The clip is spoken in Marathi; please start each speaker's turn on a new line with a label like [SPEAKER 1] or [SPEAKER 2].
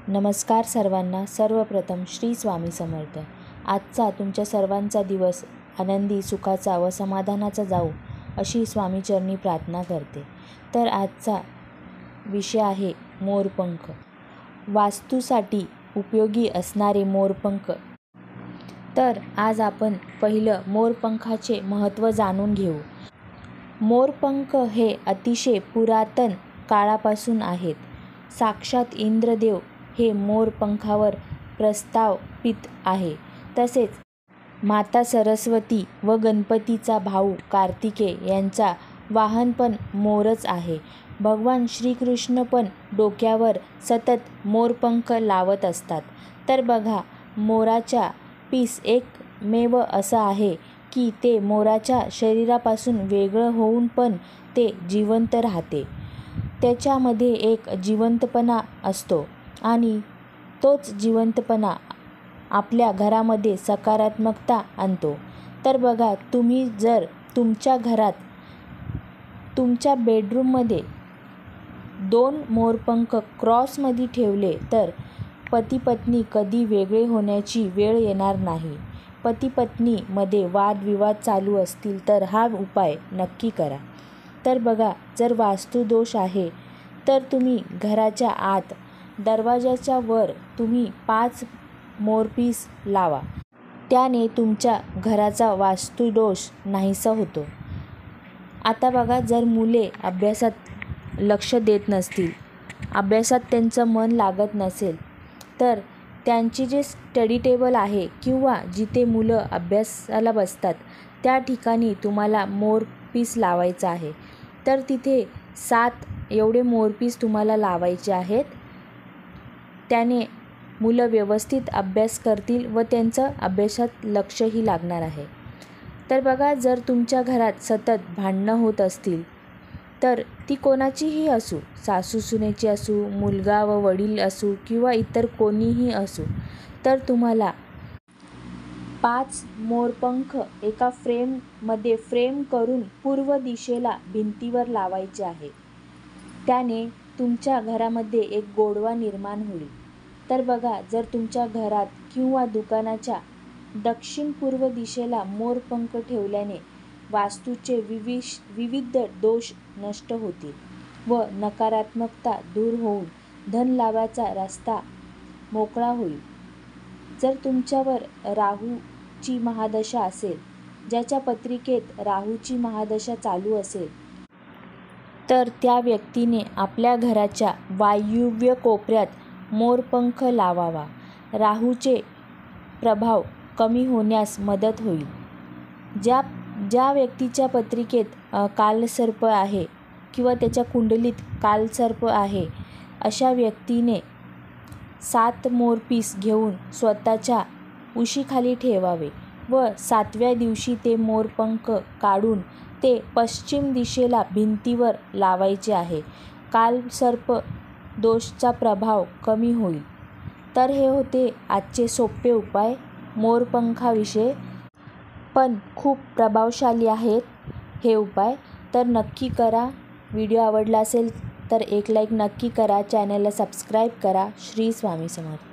[SPEAKER 1] नमस्कार सर्वांना. सर्वप्रथम श्री स्वामी समर्थ. आजचा तुमच्या सर्वांचा दिवस आनंदी, सुखाचा व समाधानाचा जाऊ अशी स्वामीचरणी प्रार्थना करते. तर आजचा विषय आहे मोरपंख. वास्तूसाठी उपयोगी असणारे मोरपंख. तर आज आपण पहिलं मोरपंखाचे महत्त्व जाणून घेऊ. मोरपंख हे अतिशय पुरातन काळापासून आहेत. साक्षात इंद्रदेव हे मोरपंखावर प्रस्थापित आहे. तसेच माता सरस्वती व गणपतीचा भाऊ कार्तिकेय यांचा वाहन पण मोरच आहे. भगवान श्रीकृष्ण पण डोक्यावर सतत मोरपंख लावत असतात. तर बघा, मोराच्या पीस एकमेव असं आहे की ते मोराच्या शरीरापासून वेगळं होऊन पण ते जिवंत राहते. त्याच्यामध्ये एक जिवंतपणा असतो आणि तोच जिवंतपणा आपल्या घरामध्ये सकारात्मकता आणतो. तर बघा, तुम्ही जर तुमच्या घरात तुमच्या बेडरूममध्ये 2 मोरपंख क्रॉसमध्ये ठेवले तर पती-पत्नी कधी वेगळे होण्याची वेळ येणार नाही. पती-पत्नीमध्ये वादविवाद चालू असतील तर हा उपाय नक्की करा. तर बघा, जर वास्तुदोष आहे तर तुम्ही घराच्या आत दरवाजाच्या वर तुम्ही 5 मोरपीस लावा. त्याने तुमच्या घराचा वास्तुदोष नाहीसा होतो. आता बघा, जर मुले अभ्यासात लक्ष देत नसतील, अभ्यासात त्यांचं मन लागत नसेल, तर त्यांची जे स्टडी टेबल आहे किंवा जिथे मुलं अभ्यासाला बसतात त्या ठिकाणी तुम्हाला मोरपीस लावायचं आहे. तर तिथे 7 एवढे मोरपीस तुम्हाला लावायचे आहेत. त्याने मुलं व्यवस्थित अभ्यास करतील व त्यांचं अभ्यासात लक्षही लागणार आहे. तर बघा, जर तुमच्या घरात सतत भांडणं होत असतील तर ती कोणाचीही असू, सासू-सुनेची असू, मुलगा व वडील असू किंवा इतर कोणीही असू, तर तुम्हाला 5 मोरपंख एका फ्रेममध्ये फ्रेम करून पूर्व दिशेला भिंतीवर लावायचे आहे. त्याने तुमच्या घरामध्ये एक गोडवा निर्माण होईल. तर बघा, जर तुमच्या घरात किंवा दुकानाच्या दक्षिण-पूर्व दिशेला मोरपंख ठेवल्याने वास्तूचे विविध दोष नष्ट होतील व नकारात्मकता दूर होऊन धनलाभाचा रस्ता मोकळा होईल. जर तुमच्यावर राहूची महादशा असेल, ज्याच्या पत्रिकेत राहूची महादशा चालू असेल, तर त्या व्यक्तीने आपल्या घराच्या वायव्य कोपऱ्यात मोरपंख लावावा. राहूचे प्रभाव कमी होण्यास मदत होईल. ज्या व्यक्तीच्या पत्रिकेत कालसर्प आहे किंवा त्याच्या कुंडलीत कालसर्प आहे, अशा व्यक्तीने 7 मोरपीस घेऊन स्वतःच्या उशीखाली ठेवावे व 7व्या दिवशी ते मोरपंख काढून ते पश्चिम दिशेला भिंतीवर लावायचे आहे. कालसर्प दोषचा प्रभाव कमी होईल. तर हे होते आजचे सोपे उपाय मोरपंखाविषयी. पण खूप प्रभावशाली आहेत हे उपाय. तर नक्की करा. व्हिडिओ आवडला असेल तर एक लाईक नक्की करा. चॅनलला सबस्क्राईब करा. श्री स्वामी समर्थ.